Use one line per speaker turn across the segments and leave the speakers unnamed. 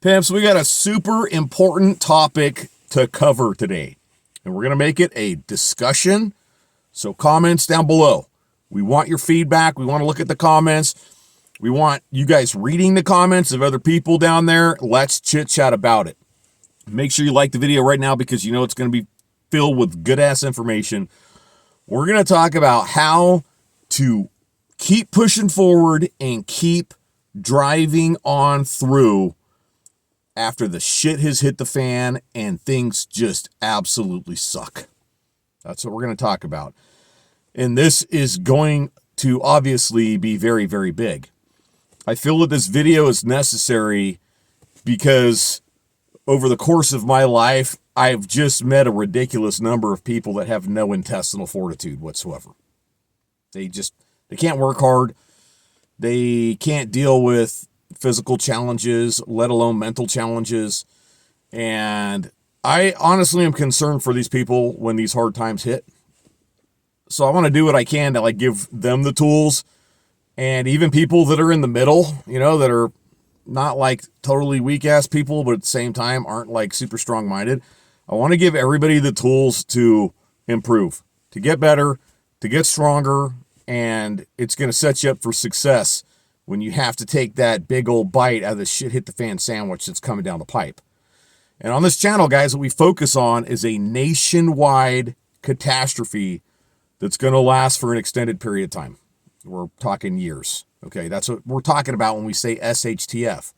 Pimps, we got a super important topic to cover today, and we're going to make it a discussion. So comments down below. We want your feedback. We want to look at the comments. We want you guys reading the comments of other people down there. Let's chit chat about it. Make sure you like the video right now because you know it's going to be filled with good ass information. We're going to talk about how to keep pushing forward and keep driving on through after the shit has hit the fan and things just absolutely suck. That's what we're going to talk about. And this is going to obviously be very, very big. I feel that this video is necessary because over the course of my life, I've just met a ridiculous number of people that have no intestinal fortitude whatsoever. They can't work hard. They can't deal with physical challenges, let alone mental challenges. And I honestly am concerned for these people when these hard times hit. So I want to do what I can to give them the tools, and even people that are in the middle, that are not totally weak ass people, but at the same time aren't super strong minded. I want to give everybody the tools to improve, to get better, to get stronger, and it's going to set you up for success when you have to take that big old bite out of the shit hit the fan sandwich that's coming down the pipe. And on this channel, guys, what we focus on is a nationwide catastrophe that's going to last for an extended period of time. We're talking years. Okay, that's what we're talking about when we say SHTF.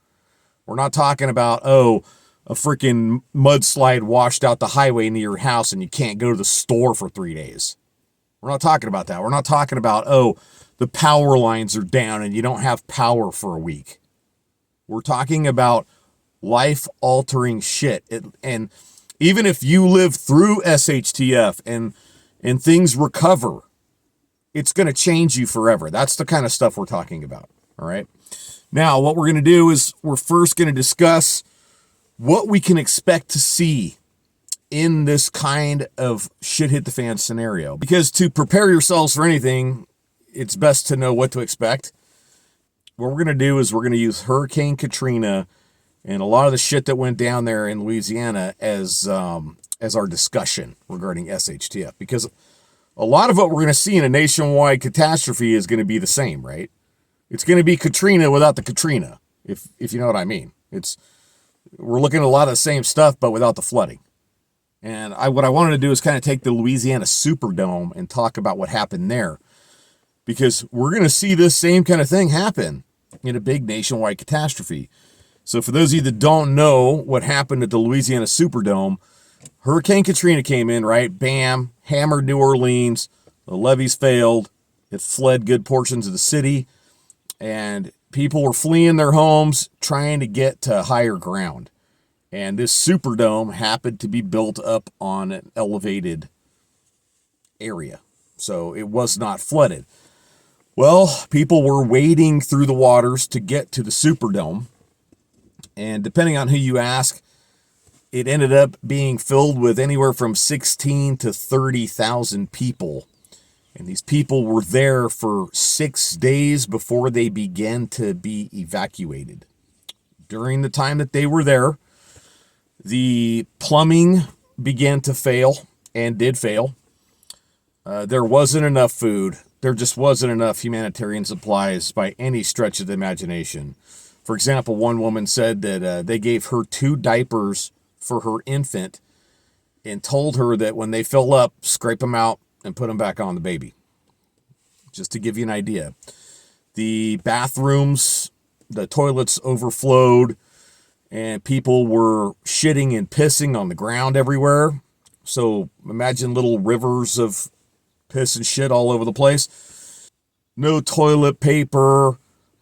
We're not talking about, a freaking mudslide washed out the highway near your house and you can't go to the store for 3 days. We're not talking about that. We're not talking about, the power lines are down and you don't have power for a week. We're talking about life-altering shit. And even if you live through SHTF and things recover, it's going to change you forever. That's the kind of stuff we're talking about, all right? Now, what we're going to do is we're first going to discuss what we can expect to see in this kind of shit hit the fan scenario. Because to prepare yourselves for anything, it's best to know what to expect. What we're going to do is we're going to use Hurricane Katrina and a lot of the shit that went down there in Louisiana as our discussion regarding SHTF. Because a lot of what we're going to see in a nationwide catastrophe is going to be the same, right? It's going to be Katrina without the Katrina, if you know what I mean. We're looking at a lot of the same stuff, but without the flooding. And what I wanted to do is kind of take the Louisiana Superdome and talk about what happened there. Because we're going to see this same kind of thing happen in a big nationwide catastrophe. So for those of you that don't know what happened at the Louisiana Superdome, Hurricane Katrina came in, right? Bam, hammered New Orleans. The levees failed. It fled good portions of the city. And people were fleeing their homes, trying to get to higher ground. And this Superdome happened to be built up on an elevated area. So it was not flooded. Well, people were wading through the waters to get to the Superdome. And depending on who you ask, it ended up being filled with anywhere from 16 to 30,000 people. And these people were there for 6 days before they began to be evacuated. During the time that they were there, the plumbing began to fail and did fail. There wasn't enough food. There just wasn't enough humanitarian supplies by any stretch of the imagination. For example, one woman said that they gave her 2 diapers for her infant and told her that when they fill up, scrape them out and put them back on the baby. Just to give you an idea. The bathrooms, the toilets overflowed, and people were shitting and pissing on the ground everywhere. So imagine little rivers of piss and shit all over the place. No toilet paper,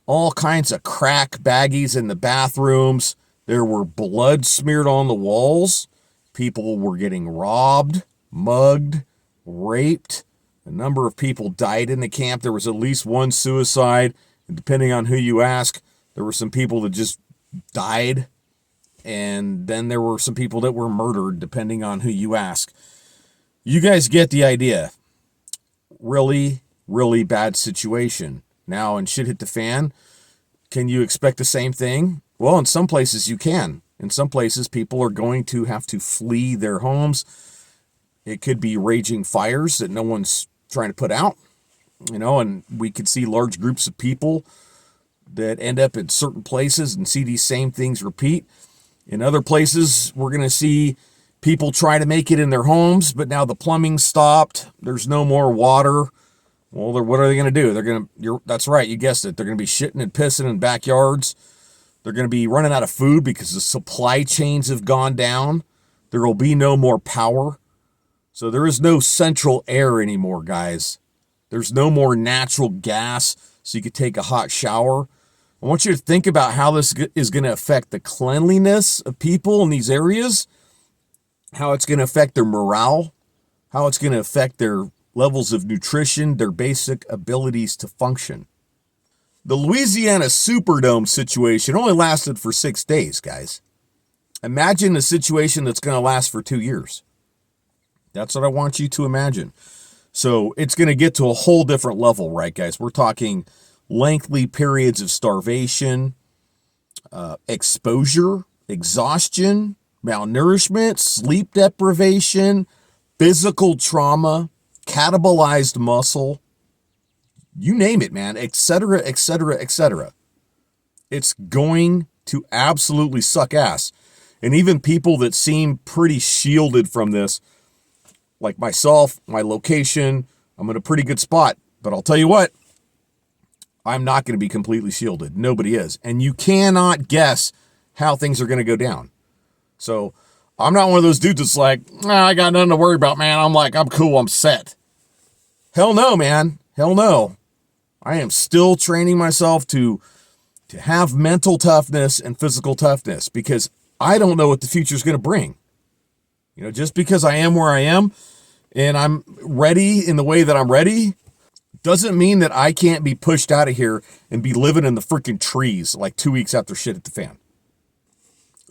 all kinds of crack baggies in the bathrooms. There were blood smeared on the walls. People were getting robbed, mugged, raped. A number of people died in the camp. There was at least one suicide. And depending on who you ask, there were some people that just died. And then there were some people that were murdered, depending on who you ask. You guys get the idea. Really, really bad situation. Now, when shit hit the fan, can you expect the same thing? Well, in some places you can. In some places, people are going to have to flee their homes. It could be raging fires that no one's trying to put out, and we could see large groups of people that end up in certain places and see these same things repeat. In other places, we're going to see people try to make it in their homes, but now the plumbing's stopped. There's no more water. Well, what are they going to do? That's right, you guessed it. They're going to be shitting and pissing in backyards. They're going to be running out of food because the supply chains have gone down. There will be no more power. So there is no central air anymore, guys. There's no more natural gas so you could take a hot shower. I want you to think about how this is going to affect the cleanliness of people in these areas, how it's going to affect their morale, how it's going to affect their levels of nutrition, their basic abilities to function. The Louisiana Superdome situation only lasted for 6 days, guys. Imagine a situation that's going to last for 2 years. That's what I want you to imagine. So it's going to get to a whole different level, right, guys? We're talking lengthy periods of starvation, exposure, exhaustion, malnourishment, sleep deprivation, physical trauma, catabolized muscle, you name it, man, etc., etc., etc. It's going to absolutely suck ass. And even people that seem pretty shielded from this, like myself, my location, I'm in a pretty good spot. But I'll tell you what, I'm not going to be completely shielded. Nobody is. And you cannot guess how things are going to go down. So I'm not one of those dudes that's like, I got nothing to worry about, man. I'm cool. I'm set. Hell no, man. Hell no. I am still training myself to have mental toughness and physical toughness because I don't know what the future is going to bring. Just because I am where I am and I'm ready in the way that I'm ready doesn't mean that I can't be pushed out of here and be living in the freaking trees like 2 weeks after shit hit the fan.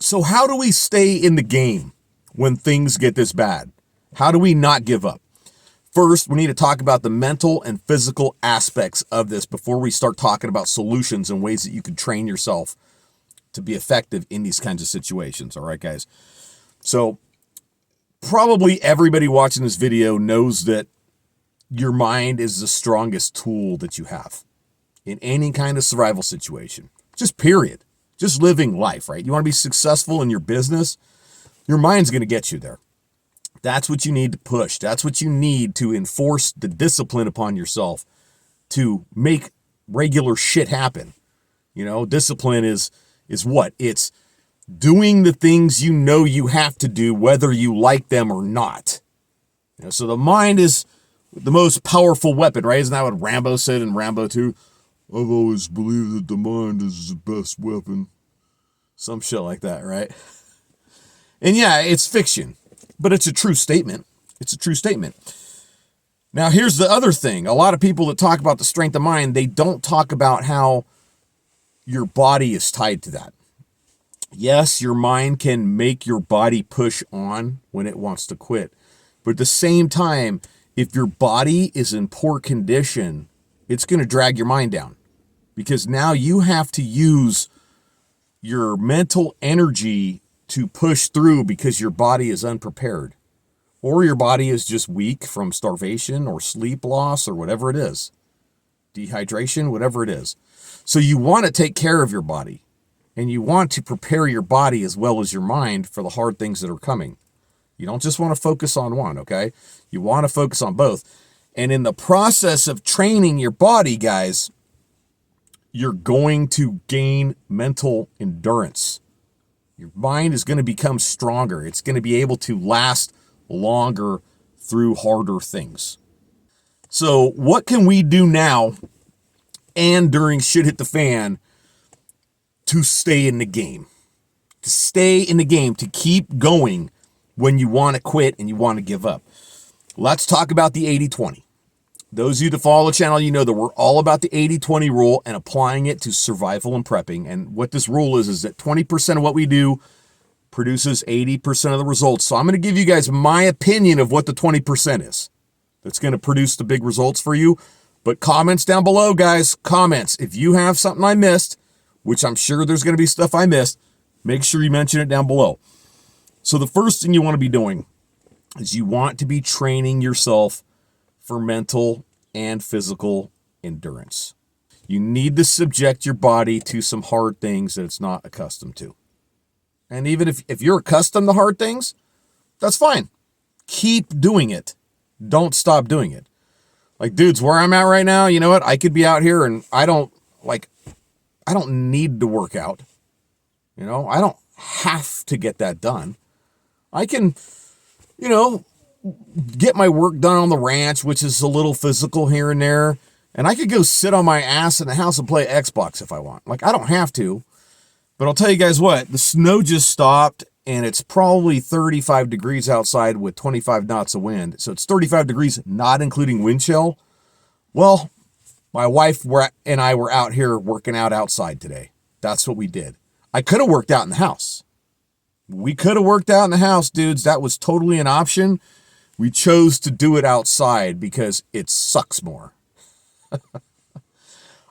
So how do we stay in the game when things get this bad? How do we not give up? First, we need to talk about the mental and physical aspects of this before we start talking about solutions and ways that you can train yourself to be effective in these kinds of situations. All right, guys. So probably everybody watching this video knows that your mind is the strongest tool that you have in any kind of survival situation. Just period. Just living life, right? You want to be successful in your business? Your mind's going to get you there. That's what you need to push. That's what you need to enforce the discipline upon yourself to make regular shit happen. Discipline is what? It's doing the things you have to do, whether you like them or not. So the mind is the most powerful weapon, right? Isn't that what Rambo said in Rambo 2? I've always believed that the mind is the best weapon. Some shit like that, right? And yeah, it's fiction. But it's a true statement. It's a true statement. Now, here's the other thing. A lot of people that talk about the strength of mind, they don't talk about how your body is tied to that. Yes, your mind can make your body push on when it wants to quit. But at the same time, if your body is in poor condition, it's going to drag your mind down. Because now you have to use your mental energy to push through because your body is unprepared, or your body is just weak from starvation or sleep loss or whatever it is, dehydration, whatever it is. So you want to take care of your body and you want to prepare your body as well as your mind for the hard things that are coming. You don't just want to focus on one, okay? You want to focus on both. And in the process of training your body, guys, you're going to gain mental endurance. Your mind is going to become stronger. It's going to be able to last longer through harder things. So what can we do now and during shit hit the fan to stay in the game? To stay in the game, to keep going when you want to quit and you want to give up. Let's talk about the 80-20. Those of you that follow the channel, you know that we're all about the 80-20 rule and applying it to survival and prepping. And what this rule is that 20% of what we do produces 80% of the results. So I'm going to give you guys my opinion of what the 20% is that's going to produce the big results for you. But comments down below, guys, comments. If you have something I missed, which I'm sure there's going to be stuff I missed, make sure you mention it down below. So the first thing you want to be doing is you want to be training yourself for mental and physical endurance. You need to subject your body to some hard things that it's not accustomed to. And even if you're accustomed to hard things, that's fine. Keep doing it. Don't stop doing it. Like, dudes, where I'm at right now, you know what? I could be out here and I don't need to work out. You know, I don't have to get that done. I can, get my work done on the ranch, which is a little physical here and there. And I could go sit on my ass in the house and play Xbox if I want. Like, I don't have to. But I'll tell you guys what, the snow just stopped and it's probably 35 degrees outside with 25 knots of wind. So it's 35 degrees, not including wind chill. Well, my wife and I were out here working out outside today. That's what we did. I could have worked out in the house. We could have worked out in the house, dudes. That was totally an option. We chose to do it outside because it sucks more.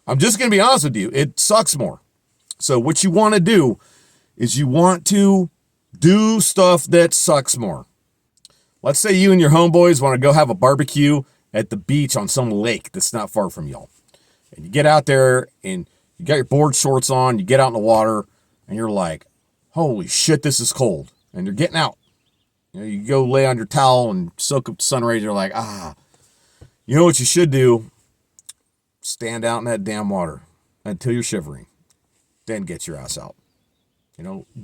I'm just going to be honest with you. It sucks more. So what you want to do is you want to do stuff that sucks more. Let's say you and your homeboys want to go have a barbecue at the beach on some lake that's not far from y'all. And you get out there and you got your board shorts on, you get out in the water and you're like, holy shit, this is cold. And you're getting out. You go lay on your towel and soak up the sun rays. You're like, you know what you should do? Stand out in that damn water until you're shivering. Then get your ass out.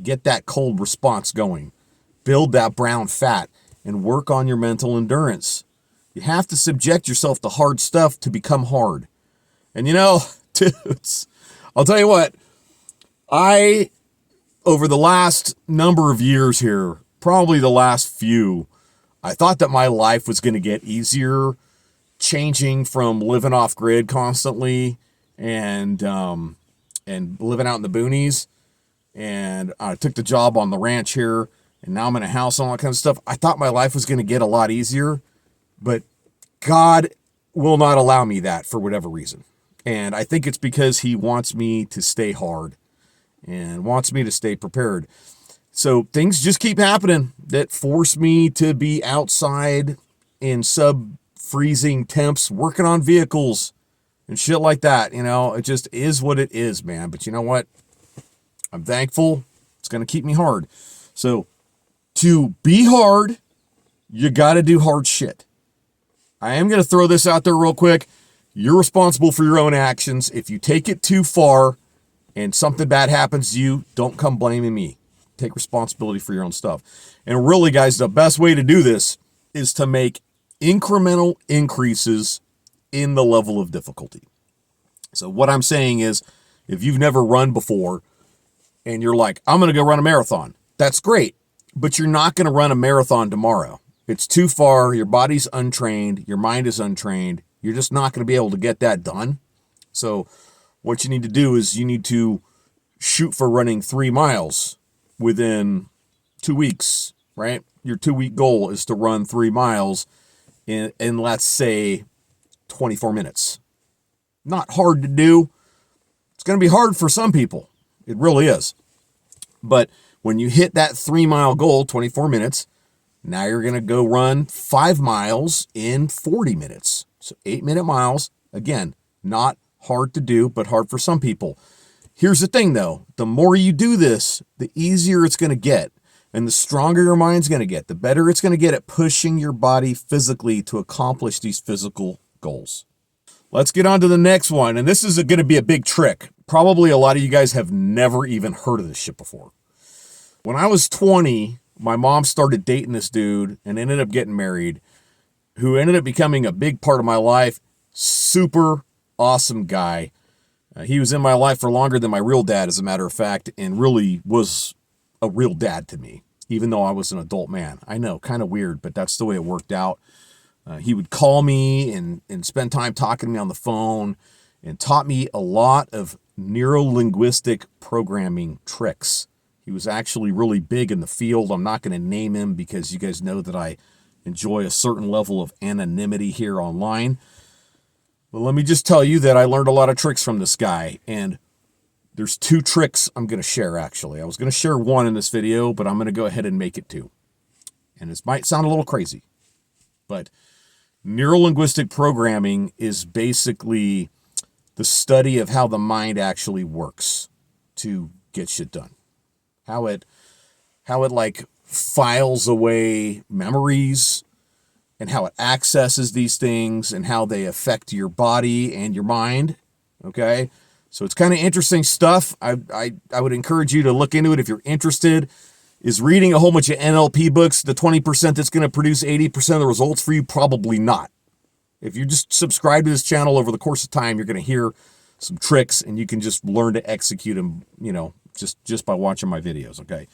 Get that cold response going. Build that brown fat and work on your mental endurance. You have to subject yourself to hard stuff to become hard. And dudes, I'll tell you what, over the last number of years here, probably the last few, I thought that my life was going to get easier, changing from living off grid constantly and living out in the boonies. And I took the job on the ranch here, and now I'm in a house and all that kind of stuff. I thought my life was going to get a lot easier, but God will not allow me that for whatever reason. And I think it's because he wants me to stay hard and wants me to stay prepared. So things just keep happening that force me to be outside in sub-freezing temps, working on vehicles and shit like that. It just is what it is, man. But you know what? I'm thankful. It's going to keep me hard. So to be hard, you got to do hard shit. I am going to throw this out there real quick. You're responsible for your own actions. If you take it too far and something bad happens to you, don't come blaming me. Take responsibility for your own stuff. And really, guys, the best way to do this is to make incremental increases in the level of difficulty. So what I'm saying is, if you've never run before and you're like, I'm going to go run a marathon, that's great, but you're not going to run a marathon tomorrow. It's too far. Your body's untrained. Your mind is untrained. You're just not going to be able to get that done. So what you need to do is you need to shoot for running 3 miles within 2 weeks, right? Your 2-week goal is to run 3 miles in let's say 24 minutes. Not hard to do. It's going to be hard for some people. It really is. But when you hit that 3-mile goal, 24 minutes, now you're going to go run 5 miles in 40 minutes. So 8-minute miles. Again, not hard to do, but hard for some people. Here's the thing, though. The more you do this, the easier it's going to get. And the stronger your mind's going to get, the better it's going to get at pushing your body physically to accomplish these physical goals. Let's get on to the next one. And this is going to be a big trick. Probably a lot of you guys have never even heard of this shit before. When I was 20, my mom started dating this dude and ended up getting married, who ended up becoming a big part of my life. Super awesome guy. He was in my life for longer than my real dad, as a matter of fact, and really was a real dad to me, even though I was an adult man. I know, kind of weird, but that's the way it worked out. He would call me and spend time talking to me on the phone and taught me a lot of Neuro Linguistic Programming tricks. He was actually really big in the field. I'm not going to name him because you guys know that I enjoy a certain level of anonymity here online. But let me just tell you that I learned a lot of tricks from this guy. And There's 2 tricks I'm going to share, actually. I was going to share 1 in this video, but I'm going to go ahead and make it 2. And this might sound a little crazy, but Neuro Linguistic Programming is basically the study of how the mind actually works to get shit done. How it like files away memories and how it accesses these things and how they affect your body and your mind. Okay? So it's kind of interesting stuff. I would encourage you to look into it if you're interested. Is reading a whole bunch of NLP books the 20% that's going to produce 80% of the results for you? Probably not. If you just subscribe to this channel over the course of time, you're going to hear some tricks and you can just learn to execute them, just by watching my videos, okay?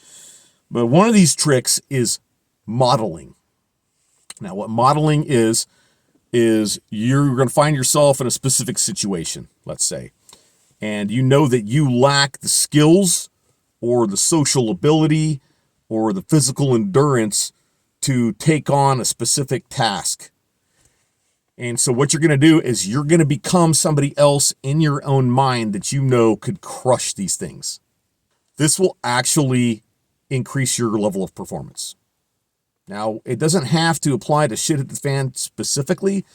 But one of these tricks is modeling. Now, what modeling is you're going to find yourself in a specific situation, let's say, and you know that you lack the skills or the social ability or the physical endurance to take on a specific task. And so what you're going to do is you're going to become somebody else in your own mind that you know could crush these things. This will actually increase your level of performance. Now, it doesn't have to apply to shit at the fan specifically.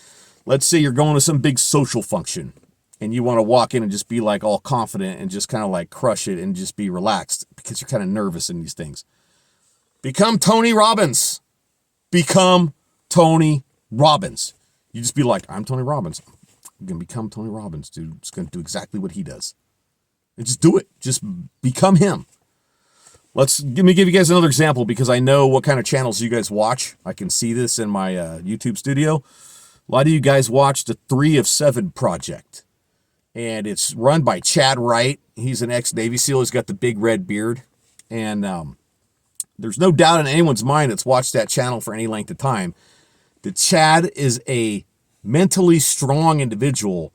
Let's say you're going to some big social function and you want to walk in and just be like all confident and just kind of like crush it and just be relaxed because you're kind of nervous in these things. Become Tony Robbins. Become Tony Robbins. You just be like, I'm Tony Robbins. I'm going to become Tony Robbins, dude. I'm just going to do exactly what he does. And just do it. Just become him. Let me give you guys another example because I know what kind of channels you guys watch. I can see this in my YouTube studio. A lot of you guys watch the 3 of 7 project. And it's run by Chad Wright. He's an ex-Navy SEAL. He's got the big red beard. And there's no doubt in anyone's mind that's watched that channel for any length of time that Chad is a mentally strong individual.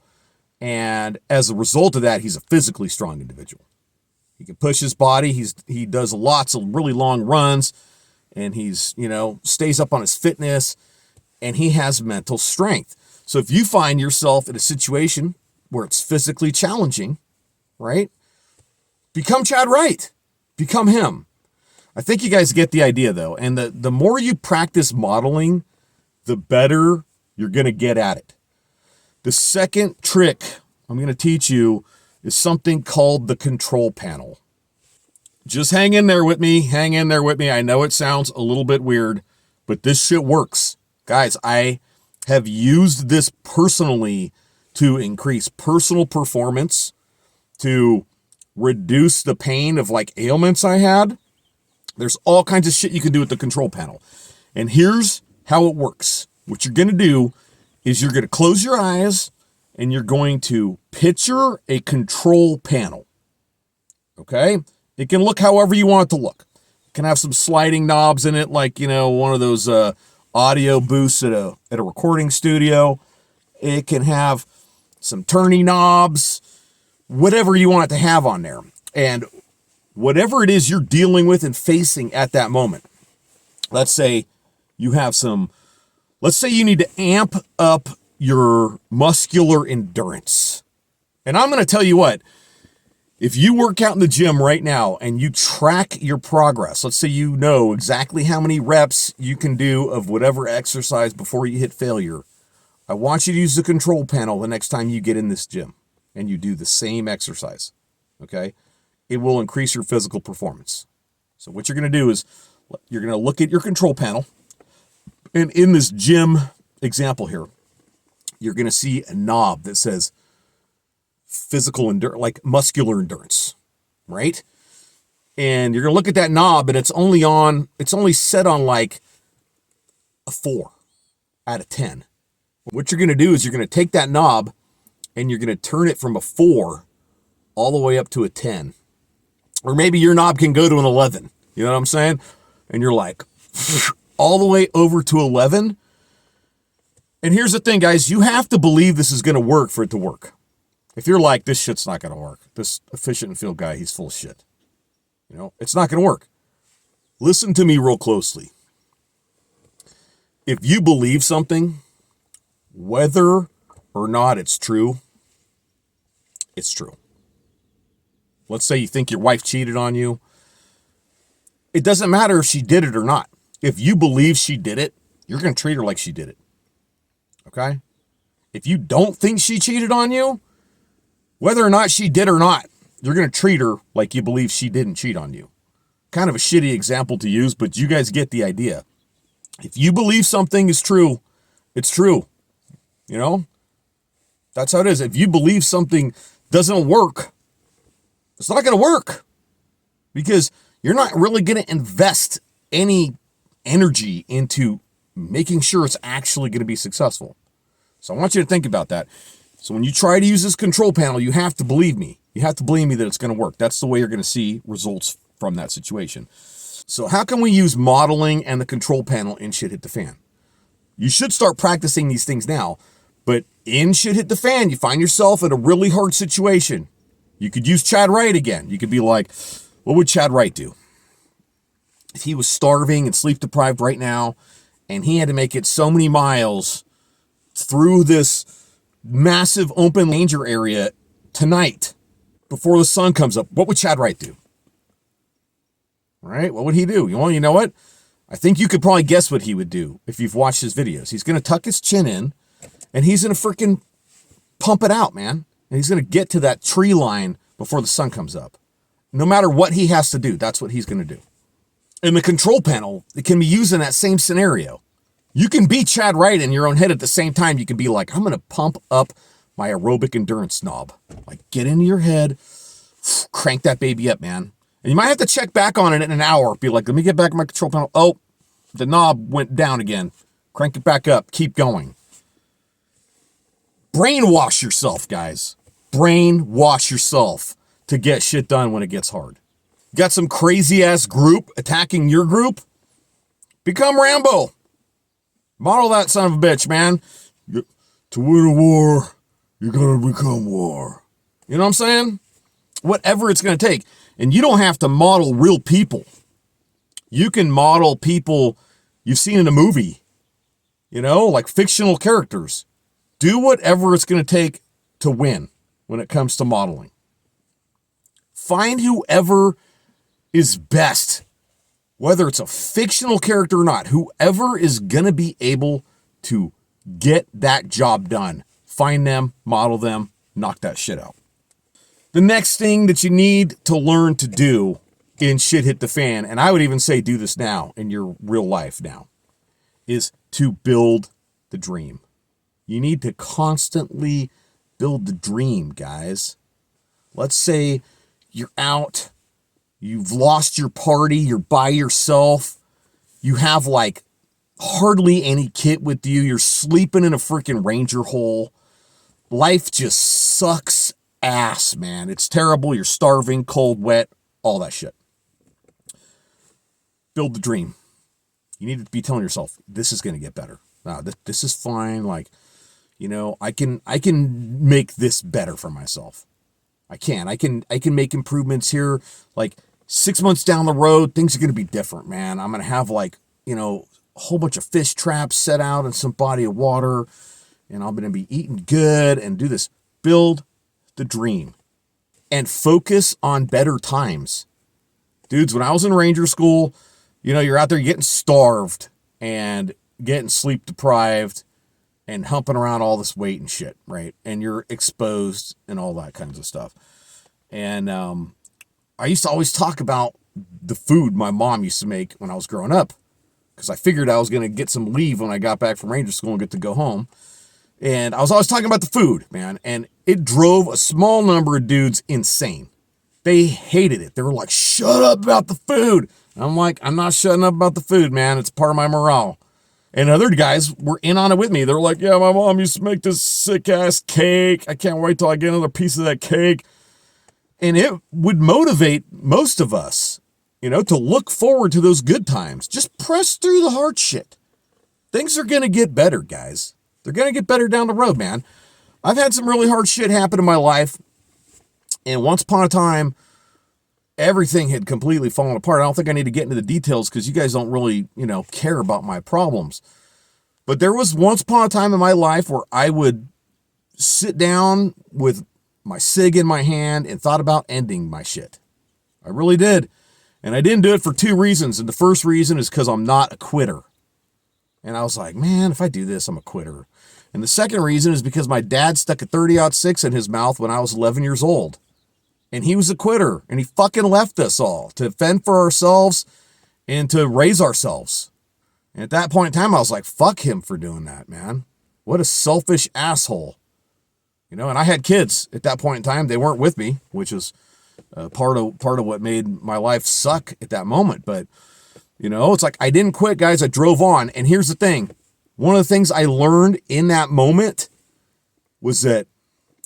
And as a result of that, he's a physically strong individual. He can push his body. He does lots of really long runs. And he's, stays up on his fitness. And he has mental strength. So if you find yourself in a situation where it's physically challenging, right? Become Chad Wright. Become him. I think you guys get the idea, though. And the more you practice modeling, the better you're going to get at it. The second trick I'm going to teach you is something called the control panel. Just hang in there with me. Hang in there with me. I know it sounds a little bit weird, but this shit works. Guys, I have used this personally to increase personal performance, to reduce the pain of like ailments I had. There's all kinds of shit you can do with the control panel. And here's how it works. What you're going to do is you're going to close your eyes and you're going to picture a control panel. Okay? It can look however you want it to look. It can have some sliding knobs in it, like, one of those audio booths at a recording studio. It can have some turny knobs, whatever you want it to have on there. And whatever it is you're dealing with and facing at that moment. Let's say you need to amp up your muscular endurance. And I'm going to tell you what, if you work out in the gym right now and you track your progress, let's say you know exactly how many reps you can do of whatever exercise before you hit failure, I want you to use the control panel the next time you get in this gym and you do the same exercise, okay? It will increase your physical performance. So what you're going to do is you're going to look at your control panel, and in this gym example here, you're going to see a knob that says physical endurance, like muscular endurance, right? And you're going to look at that knob, and it's only set on like a 4 out of 10. What you're going to do is you're going to take that knob and you're going to turn it from a 4 all the way up to a 10. Or maybe your knob can go to an 11. You know what I'm saying? And you're like, all the way over to 11. And here's the thing, guys. You have to believe this is going to work for it to work. If you're like, this shit's not going to work. This efficient and field guy, he's full of shit. It's not going to work. Listen to me real closely. If you believe something, whether or not it's true, it's true. Let's say you think your wife cheated on you. It doesn't matter if she did it or not. If you believe she did it, you're going to treat her like she did it. Okay? If you don't think she cheated on you, whether or not she did or not, you're going to treat her like you believe she didn't cheat on you. Kind of a shitty example to use, but you guys get the idea. If you believe something is true, it's true. You know? That's how it is. If you believe something doesn't work, it's not going to work. Because you're not really going to invest any energy into making sure it's actually going to be successful. So I want you to think about that. So when you try to use this control panel, you have to believe me. You have to believe me that it's going to work. That's the way you're going to see results from that situation. So how can we use modeling and the control panel in Shit Hit the Fan? You should start practicing these things now. But in Shit Hit the Fan, you find yourself in a really hard situation. You could use Chad Wright again. You could be like, what would Chad Wright do? If he was starving and sleep deprived right now, and he had to make it so many miles through this massive open danger area tonight before the sun comes up, what would Chad Wright do? Right? What would he do? Well, you know what? I think you could probably guess what he would do if you've watched his videos. He's going to tuck his chin in, and he's going to freaking pump it out, man. And he's going to get to that tree line before the sun comes up. No matter what he has to do, that's what he's going to do. In the control panel, it can be used in that same scenario. You can be Chad Wright in your own head at the same time. You can be like, I'm going to pump up my aerobic endurance knob. Like, get into your head, crank that baby up, man. And you might have to check back on it in an hour. Be like, let me get back on my control panel. Oh, the knob went down again. Crank it back up. Keep going. Brainwash yourself, guys. Brainwash yourself to get shit done when it gets hard. Got some crazy ass group attacking your group? Become Rambo. Model that son of a bitch, man. To win a war, you're going to become war. You know what I'm saying? Whatever it's going to take. And you don't have to model real people. You can model people you've seen in a movie. You know, like fictional characters. Do whatever it's going to take to win when it comes to modeling. Find whoever is best, whether it's a fictional character or not, whoever is going to be able to get that job done. Find them, model them, knock that shit out. The next thing that you need to learn to do in Shit Hit the Fan, and I would even say do this now in your real life now, is to build the dream. You need to constantly build the dream, guys. Let's say you're out, you've lost your party, you're by yourself, you have like hardly any kit with you, you're sleeping in a freaking ranger hole. Life just sucks ass, man. It's terrible. You're starving, cold, wet, all that shit. Build the dream. You need to be telling yourself, this is going to get better. Now, this is fine. Like, you know, I can make this better for myself. I can make improvements here. Like 6 months down the road, things are going to be different, man. I'm going to have like, you know, a whole bunch of fish traps set out in some body of water, and I'm going to be eating good and do this. Build the dream and focus on better times. Dudes, when I was in Ranger school, you know, you're out there getting starved and getting sleep deprived and humping around all this weight and shit, right? And you're exposed and all that kinds of stuff. And I used to always talk about the food my mom used to make when I was growing up, because I figured I was going to get some leave when I got back from Ranger school and get to go home. And I was always talking about the food, man. And it drove a small number of dudes insane. They hated it. They were like, shut up about the food. And I'm like, I'm not shutting up about the food, man. It's part of my morale. And other guys were in on it with me. They're like, yeah, my mom used to make this sick ass cake. I can't wait till I get another piece of that cake. And it would motivate most of us, you know, to look forward to those good times. Just press through the hard shit. Things are going to get better, guys. They're going to get better down the road, man. I've had some really hard shit happen in my life. And once upon a time, everything had completely fallen apart. I don't think I need to get into the details because you guys don't really, you know, care about my problems. But there was once upon a time in my life where I would sit down with my cig in my hand and thought about ending my shit. I really did. And I didn't do it for 2 reasons. And the first reason is because I'm not a quitter. And I was like, man, if I do this, I'm a quitter. And the second reason is because my dad stuck a 30-06 in his mouth when I was 11 years old. And he was a quitter. And he fucking left us all to fend for ourselves and to raise ourselves. And at that point in time, I was like, fuck him for doing that, man. What a selfish asshole. You know, and I had kids at that point in time. They weren't with me, which is part of what made my life suck at that moment. But, you know, it's like I didn't quit, guys. I drove on. And here's the thing. One of the things I learned in that moment was that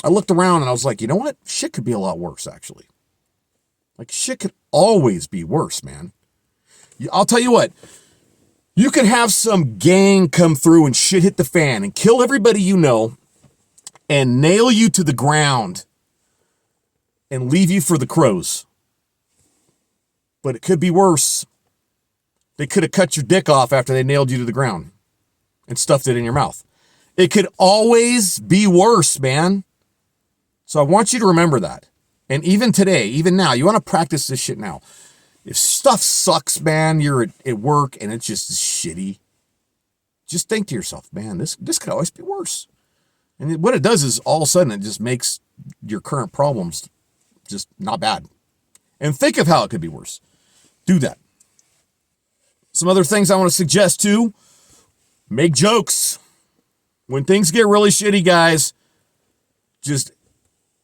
I looked around and I was like, you know what? Shit could be a lot worse, actually. Like, shit could always be worse, man. I'll tell you what. You could have some gang come through and shit hit the fan and kill everybody you know and nail you to the ground and leave you for the crows. But it could be worse. They could have cut your dick off after they nailed you to the ground and stuffed it in your mouth. It could always be worse, man. So I want you to remember that. And even today, even now, you want to practice this shit now. If stuff sucks, man, you're at work and it's just shitty, just think to yourself, man, this could always be worse. And what it does is all of a sudden it just makes your current problems just not bad. And think of how it could be worse. Do that. Some other things I want to suggest too. Make jokes. When things get really shitty, guys, just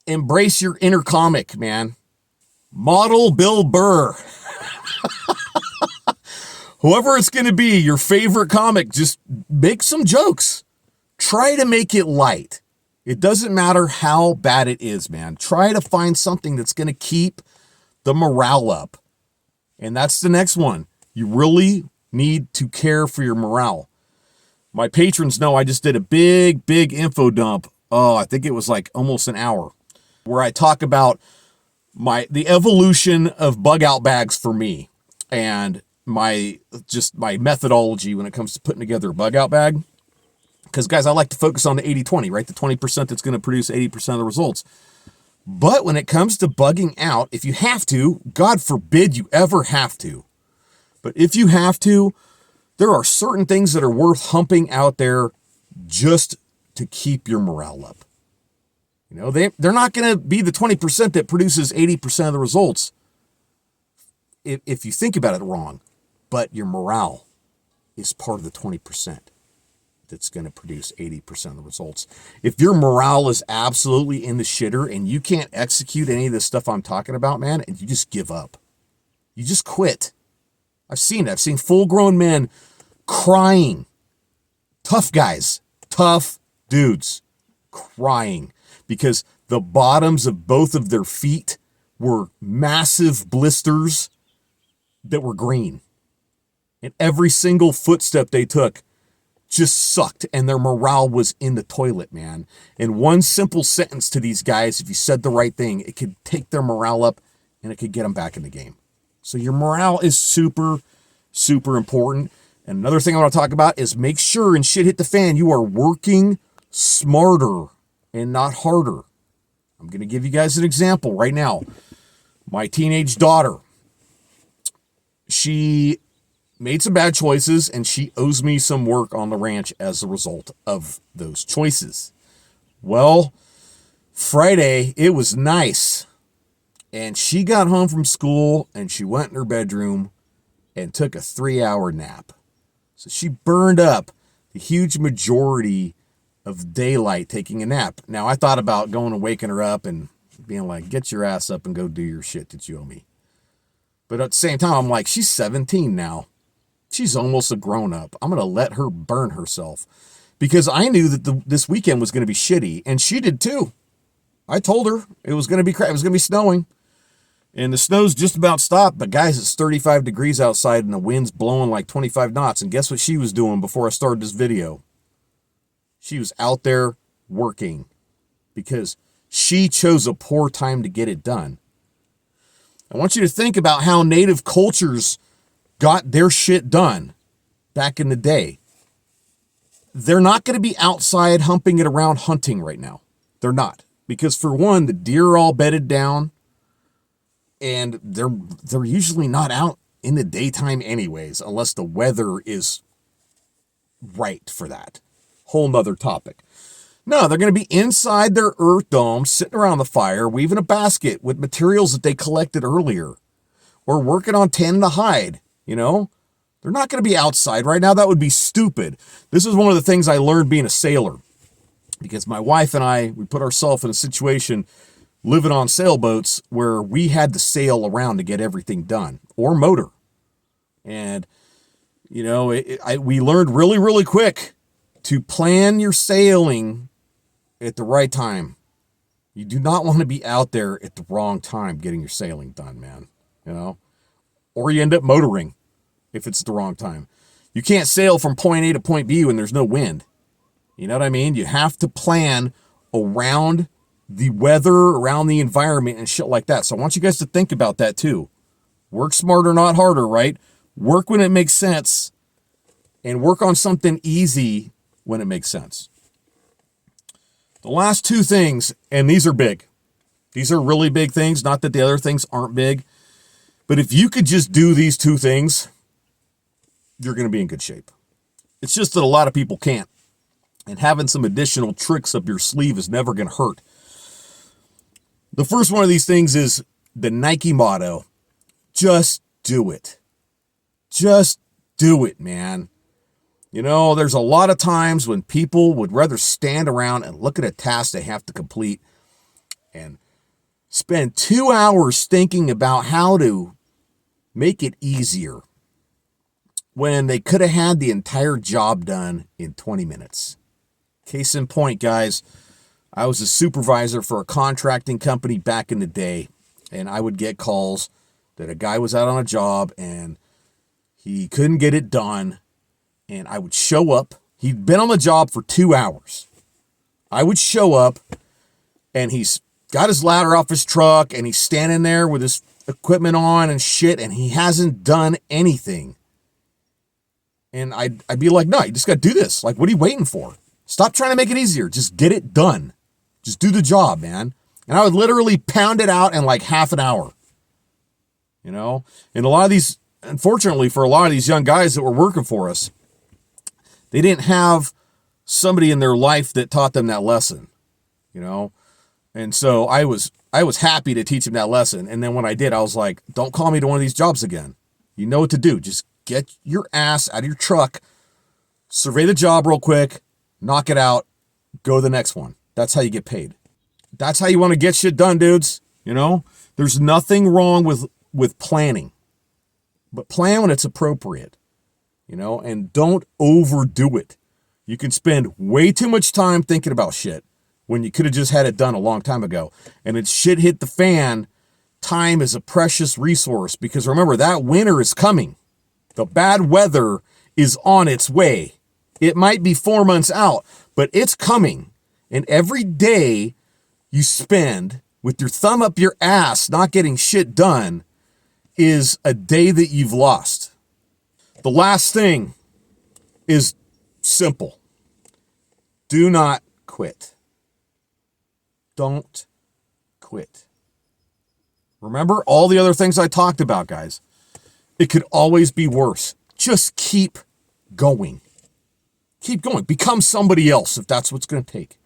embrace your inner comic, man. Model Bill Burr. Whoever it's going to be, your favorite comic, just make some jokes. Try to make it light. It doesn't matter how bad it is, man. Try to find something that's going to keep the morale up. And that's the next one. You really need to care for your morale. My patrons know I just did a big info dump. Oh, I think it was like almost an hour, where I talk about the evolution of bug out bags for me and my methodology when it comes to putting together a bug out bag. Because, guys, I like to focus on the 80-20, right? The 20% that's going to produce 80% of the results. But when it comes to bugging out, if you have to, God forbid you ever have to, but if you have to, there are certain things that are worth humping out there just to keep your morale up. You know, they're not going to be the 20% that produces 80% of the results if you think about it wrong. But your morale is part of the 20% that's going to produce 80% of the results. If your morale is absolutely in the shitter and you can't execute any of this stuff I'm talking about, man, and you just give up, you just quit. I've seen it. I've seen full-grown men crying. Tough guys, tough dudes, crying because the bottoms of both of their feet were massive blisters that were green. And every single footstep they took just sucked, and their morale was in the toilet, man. And one simple sentence to these guys, if you said the right thing, it could take their morale up and it could get them back in the game. So your morale is super, super important. And another thing I want to talk about is make sure in shit hit the fan, you are working smarter and not harder. I'm going to give you guys an example right now. My teenage daughter, she made some bad choices and she owes me some work on the ranch as a result of those choices. Well, Friday, it was nice. And she got home from school and she went in her bedroom and took a 3-hour nap. So she burned up the huge majority of daylight taking a nap. Now, I thought about going and waking her up and being like, get your ass up and go do your shit that you owe me. But at the same time, I'm like, she's 17 now. She's almost a grown-up. I'm going to let her burn herself because I knew that this weekend was going to be shitty, and she did too. I told her it was going to be it was going to be snowing, and the snow's just about stopped. But guys, it's 35 degrees outside, and the wind's blowing like 25 knots. And guess what she was doing before I started this video? She was out there working because she chose a poor time to get it done. I want you to think about how native cultures got their shit done back in the day. They're not going to be outside humping it around hunting right now. They're not, Because for one, the deer are all bedded down, and they're usually not out in the daytime anyways, unless the weather is right for that. Whole nother topic. No, they're going to be inside their earth dome, sitting around the fire, weaving a basket with materials that they collected earlier, or working on tanning a hide, you know? They're not going to be outside right now. That would be stupid. This is one of the things I learned being a sailor, because my wife and I, we put ourselves in a situation living on sailboats where we had to sail around to get everything done, or motor. And, you know, we learned really, really quick to plan your sailing at the right time. You do not want to be out there at the wrong time getting your sailing done, man. You know, or you end up motoring if it's the wrong time. You can't sail from point A to point B when there's no wind. You know what I mean? You have to plan around the weather, around the environment and shit like that. So I want you guys to think about that too. Work smarter, not harder, right? Work when it makes sense, and work on something easy when it makes sense. The last two things, and these are big. These are really big things, not that the other things aren't big. But if you could just do these two things, you're going to be in good shape. It's just that a lot of people can't. And having some additional tricks up your sleeve is never going to hurt. The first one of these things is the Nike motto, just do it. Just do it, man. You know, there's a lot of times when people would rather stand around and look at a task they have to complete and spend 2 hours thinking about how to make it easier when they could have had the entire job done in 20 minutes. Case in point, guys, I was a supervisor for a contracting company back in the day, and I would get calls that a guy was out on a job and he couldn't get it done. And I would show up. He'd been on the job for 2 hours. I would show up, and he's got his ladder off his truck, and he's standing there with his equipment on and shit, and he hasn't done anything. And I'd be like, no, you just got to do this. Like, what are you waiting for? Stop trying to make it easier. Just get it done. Just do the job, man. And I would literally pound it out in like half an hour. You know? And a lot of these, unfortunately, for a lot of these young guys that were working for us, they didn't have somebody in their life that taught them that lesson, you know? And so I was happy to teach them that lesson. And then when I did, I was like, don't call me to one of these jobs again. You know what to do. Just get your ass out of your truck, survey the job real quick, knock it out, go to the next one. That's how you get paid. That's how you want to get shit done, dudes. You know, there's nothing wrong with planning, but plan when it's appropriate. You know, and don't overdo it. You can spend way too much time thinking about shit when you could have just had it done a long time ago. And if shit hit the fan, time is a precious resource, because remember, that winter is coming. The bad weather is on its way. It might be 4 months out, but it's coming. And every day you spend with your thumb up your ass not getting shit done is a day that you've lost. The last thing is simple. Do not quit. Don't quit. Remember all the other things I talked about, guys. It could always be worse. Just keep going. Keep going. Become somebody else if that's what's going to take.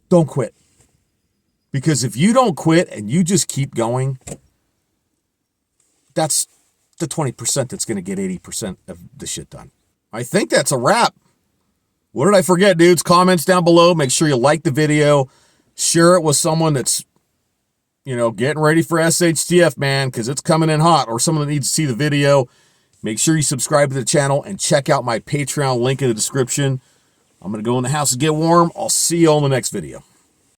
Don't quit. Because if you don't quit and you just keep going, that's the 20% that's going to get 80% of the shit done. I think that's a wrap. What did I forget, dudes? Comments down below. Make sure you like the video. Share it with someone that's, you know, getting ready for SHTF, man, because it's coming in hot, or someone that needs to see the video. Make sure you subscribe to the channel and check out my Patreon link in the description. I'm going to go in the house and get warm. I'll see you all in the next video.